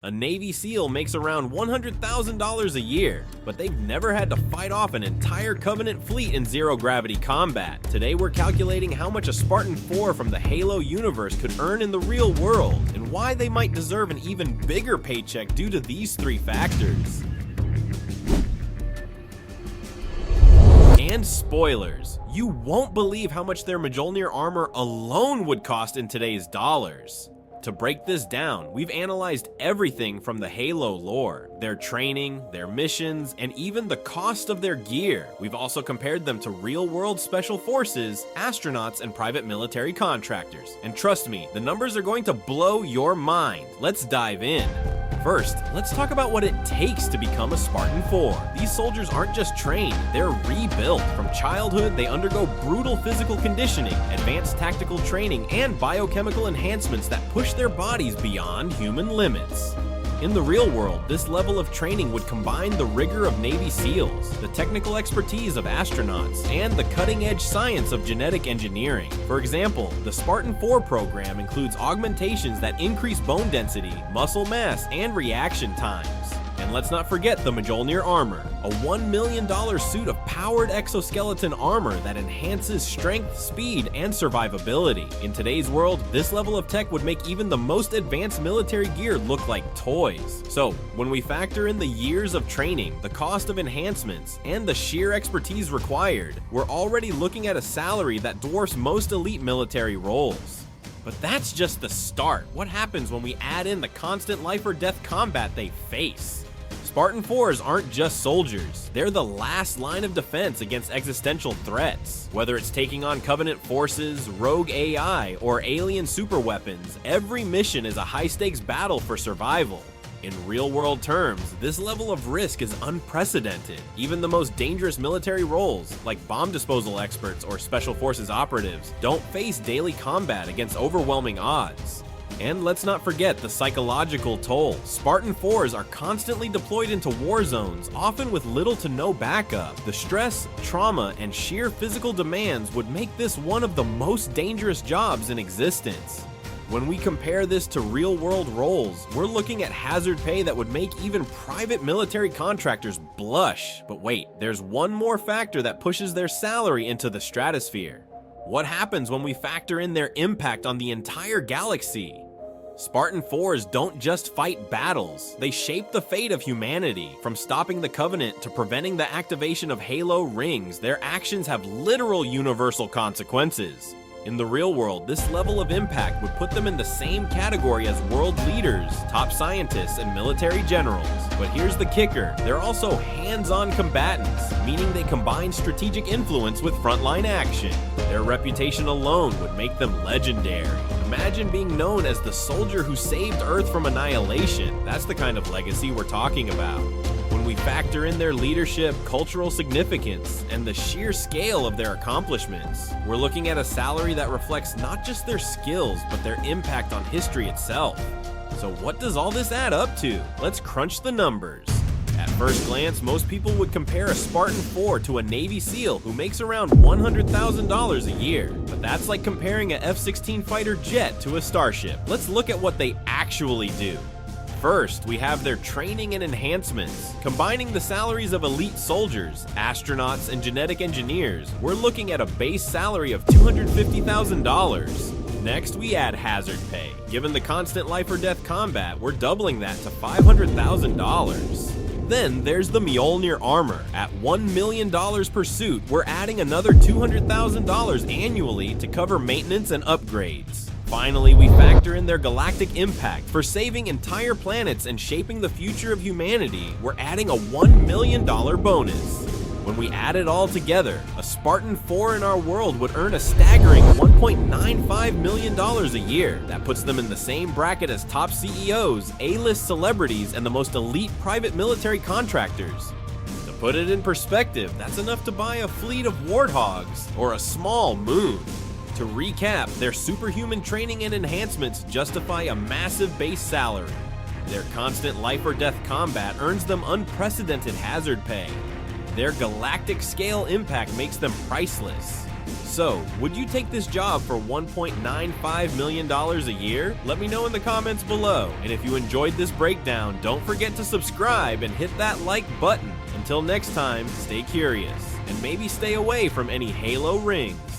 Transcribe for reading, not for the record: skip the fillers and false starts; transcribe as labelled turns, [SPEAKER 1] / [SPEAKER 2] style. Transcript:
[SPEAKER 1] A Navy SEAL makes around $100,000 a year, but they've never had to fight off an entire Covenant fleet in zero-gravity combat. Today we're calculating how much a Spartan-IV from the Halo universe could earn in the real world, and why they might deserve an even bigger paycheck due to these three factors. And spoilers, you won't believe how much their Mjolnir armor alone would cost in today's dollars. To break this down, we've analyzed everything from the Halo lore, their training, their missions, and even the cost of their gear. We've also compared them to real-world special forces, astronauts, and private military contractors. And trust me, the numbers are going to blow your mind. Let's dive in. First, let's talk about what it takes to become a Spartan-IV. These soldiers aren't just trained, they're rebuilt. From childhood, they undergo brutal physical conditioning, advanced tactical training, and biochemical enhancements that push their bodies beyond human limits. In the real world, this level of training would combine the rigor of Navy SEALs, the technical expertise of astronauts, and the cutting-edge science of genetic engineering. For example, the Spartan-IV program includes augmentations that increase bone density, muscle mass, and reaction times. And let's not forget the Mjolnir armor, a $1 million suit of powered exoskeleton armor that enhances strength, speed, and survivability. In today's world, this level of tech would make even the most advanced military gear look like toys. So, when we factor in the years of training, the cost of enhancements, and the sheer expertise required, we're already looking at a salary that dwarfs most elite military roles. But that's just the start. What happens when we add in the constant life or death combat they face? Spartan-IVs aren't just soldiers, they're the last line of defense against existential threats. Whether it's taking on Covenant forces, rogue AI, or alien superweapons, every mission is a high-stakes battle for survival. In real-world terms, this level of risk is unprecedented. Even the most dangerous military roles, like bomb disposal experts or special forces operatives, don't face daily combat against overwhelming odds. And let's not forget the psychological toll. Spartan-IVs are constantly deployed into war zones, often with little to no backup. The stress, trauma, and sheer physical demands would make this one of the most dangerous jobs in existence. When we compare this to real-world roles, we're looking at hazard pay that would make even private military contractors blush. But wait, there's one more factor that pushes their salary into the stratosphere. What happens when we factor in their impact on the entire galaxy? Spartan-IVs don't just fight battles, they shape the fate of humanity. From stopping the Covenant to preventing the activation of Halo rings, their actions have literal universal consequences. In the real world, this level of impact would put them in the same category as world leaders, top scientists, and military generals. But here's the kicker, they're also hands-on combatants, meaning they combine strategic influence with frontline action. Their reputation alone would make them legendary. Imagine being known as the soldier who saved Earth from annihilation. That's the kind of legacy we're talking about. When we factor in their leadership, cultural significance, and the sheer scale of their accomplishments, we're looking at a salary that reflects not just their skills, but their impact on history itself. So what does all this add up to? Let's crunch the numbers. At first glance, most people would compare a Spartan-IV to a Navy SEAL who makes around $100,000 a year. But that's like comparing an F-16 fighter jet to a starship. Let's look at what they actually do. First, we have their training and enhancements. Combining the salaries of elite soldiers, astronauts, and genetic engineers, we're looking at a base salary of $250,000. Next, we add hazard pay. Given the constant life or death combat, we're doubling that to $500,000. Then there's the Mjolnir armor. At $1 million per suit, we're adding another $200,000 annually to cover maintenance and upgrades. Finally, we factor in their galactic impact. For saving entire planets and shaping the future of humanity, we're adding a $1 million bonus. When we add it all together, a Spartan-IV in our world would earn a staggering $1.95 million a year. That puts them in the same bracket as top CEOs, A-list celebrities, and the most elite private military contractors. To put it in perspective, that's enough to buy a fleet of warthogs or a small moon. To recap, their superhuman training and enhancements justify a massive base salary. Their constant life or death combat earns them unprecedented hazard pay. Their galactic scale impact makes them priceless. So, would you take this job for $1.95 million a year? Let me know in the comments below. And if you enjoyed this breakdown, don't forget to subscribe and hit that like button. Until next time, stay curious, and maybe stay away from any Halo rings.